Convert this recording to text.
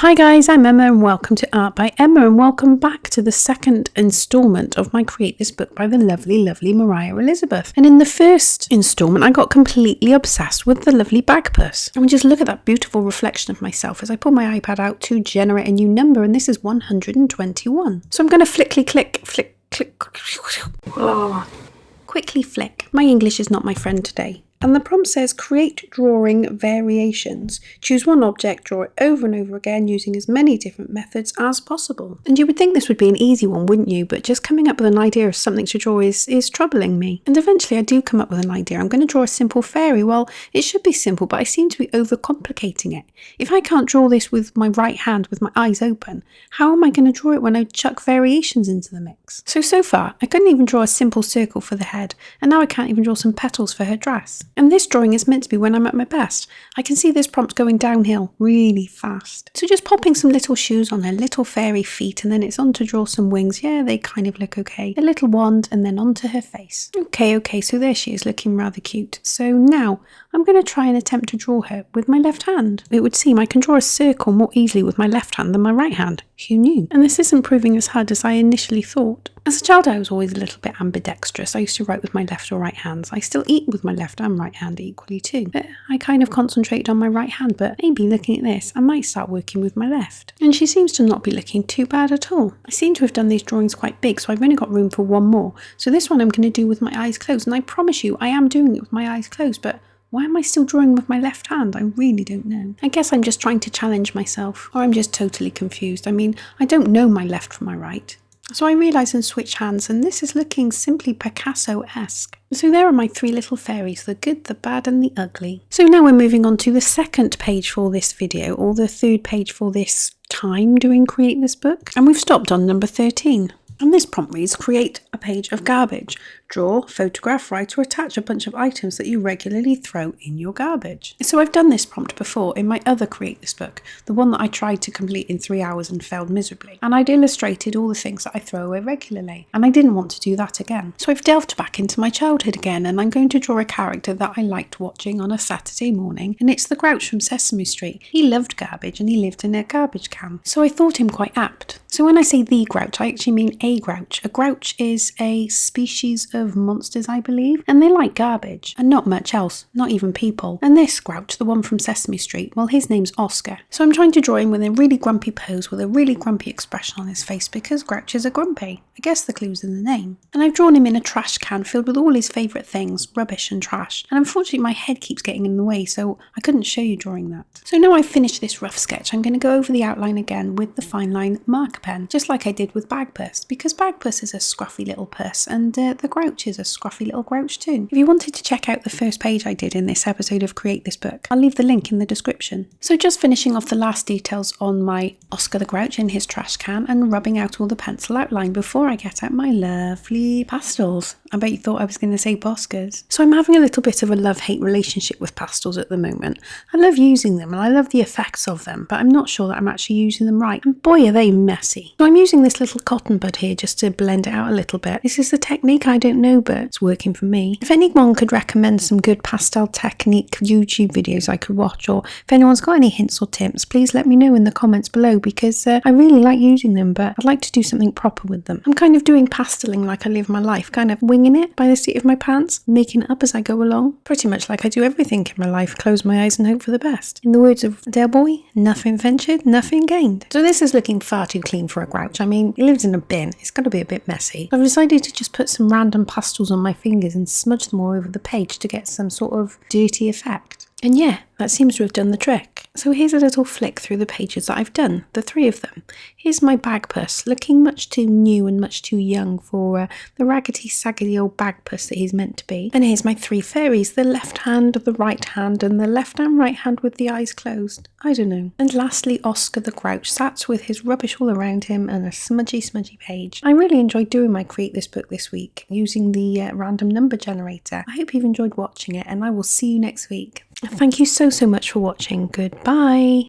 Hi guys, I'm Emma and welcome to Art by Emma and welcome back to the second instalment of my Create This Book by the lovely Moriah Elizabeth. And in the first instalment I got completely obsessed with the lovely bagpuss. And just look at that beautiful reflection of myself as I pull my iPad out to generate a new number, and this is 121. So I'm going to quickly flick. My English is not my friend today. And the prompt says, create drawing variations. Choose one object, draw it over and over again using as many different methods as possible. And you would think this would be an easy one, wouldn't you? But just coming up with an idea of something to draw is troubling me. And eventually I do come up with an idea. I'm going to draw a simple fairy. Well, it should be simple, but I seem to be overcomplicating it. If I can't draw this with my right hand with my eyes open, how am I going to draw it when I chuck variations into the mix? So far, I couldn't even draw a simple circle for the head, and now I can't even draw some petals for her dress. And this drawing is meant to be when I'm at my best. I can see this prompt going downhill really fast. So just popping some little shoes on her little fairy feet, and then it's on to draw some wings. Yeah, they kind of look okay. A little wand, and then onto her face. Okay, so there she is looking rather cute. So now I'm going to try and attempt to draw her with my left hand. It would seem I can draw a circle more easily with my left hand than my right hand. Who knew? And this isn't proving as hard as I initially thought. As a child, I was always a little bit ambidextrous. I used to write with my left or right hands. I still eat with my left and right hand equally too. But I kind of concentrated on my right hand, but maybe looking at this, I might start working with my left. And she seems to not be looking too bad at all. I seem to have done these drawings quite big, so I've only got room for one more. So this one I'm going to do with my eyes closed, and I promise you, I am doing it with my eyes closed, but why am I still drawing with my left hand? I really don't know. I guess I'm just trying to challenge myself, or I'm just totally confused. I mean, I don't know my left from my right. So I realise and switch hands, and this is looking simply Picasso-esque. So there are my three little fairies, the good, the bad and the ugly. So now we're moving on to the second page for this video, or the third page for this time doing Create This Book. And we've stopped on number 13. And this prompt reads, create a page of garbage. Draw, photograph, write or attach a bunch of items that you regularly throw in your garbage. So I've done this prompt before in my other Create This Book, the one that I tried to complete in 3 hours and failed miserably. And I'd illustrated all the things that I throw away regularly. And I didn't want to do that again. So I've delved back into my childhood again, and I'm going to draw a character that I liked watching on a Saturday morning. And it's the Grouch from Sesame Street. He loved garbage and he lived in a garbage can. So I thought him quite apt. So when I say the Grouch, I actually mean a grouch. A grouch is a species of monsters, I believe, and they like garbage and not much else, not even people. And this Grouch, the one from Sesame Street, well, his name's Oscar. So I'm trying to draw him with a really grumpy pose with a really grumpy expression on his face because Grouches are grumpy. I guess the clue's in the name. And I've drawn him in a trash can filled with all his favourite things, rubbish and trash. And unfortunately my head keeps getting in the way, so I couldn't show you drawing that. So now I've finished this rough sketch, I'm going to go over the outline again with the fine line marker pen, just like I did with Bagpuss, because Bagpuss is a scruffy little puss and the Grouch is a scruffy little grouch too. If you wanted to check out the first page I did in this episode of Create This Book, I'll leave the link in the description. So just finishing off the last details on my Oscar the Grouch in his trash can and rubbing out all the pencil outline before I get out my lovely pastels. I bet you thought I was going to say Boscas. So I'm having a little bit of a love-hate relationship with pastels at the moment. I love using them and I love the effects of them, but I'm not sure that I'm actually using them right. And boy, are they messy. So I'm using this little cotton bud here just to blend it out a little bit. This is the technique, I don't know, but it's working for me. If anyone could recommend some good pastel technique YouTube videos I could watch, or if anyone's got any hints or tips, please let me know in the comments below, because I really like using them, but I'd like to do something proper with them. I'm kind of doing pasteling like I live my life, kind of winging it by the seat of my pants, making it up as I go along. Pretty much like I do everything in my life, close my eyes and hope for the best. In the words of Del Boy, nothing ventured, nothing gained. So this is looking far too clean for a Grouch. I mean, he lives in a bin, it's got to be a bit messy. I've decided to just put some random pastels on my fingers and smudge them all over the page to get some sort of dirty effect. And yeah, that seems to have done the trick. So here's a little flick through the pages that I've done, the 3 of them. Here's my bagpuss, looking much too new and much too young for the raggedy, saggedy old bagpuss that he's meant to be. And here's my 3 fairies, the left hand, the right hand, and the left and right hand with the eyes closed. I don't know. And lastly, Oscar the Grouch sat with his rubbish all around him and a smudgy page. I really enjoyed doing my Create This Book this week, using the random number generator. I hope you've enjoyed watching it, and I will see you next week. Thank you so much for watching. Goodbye.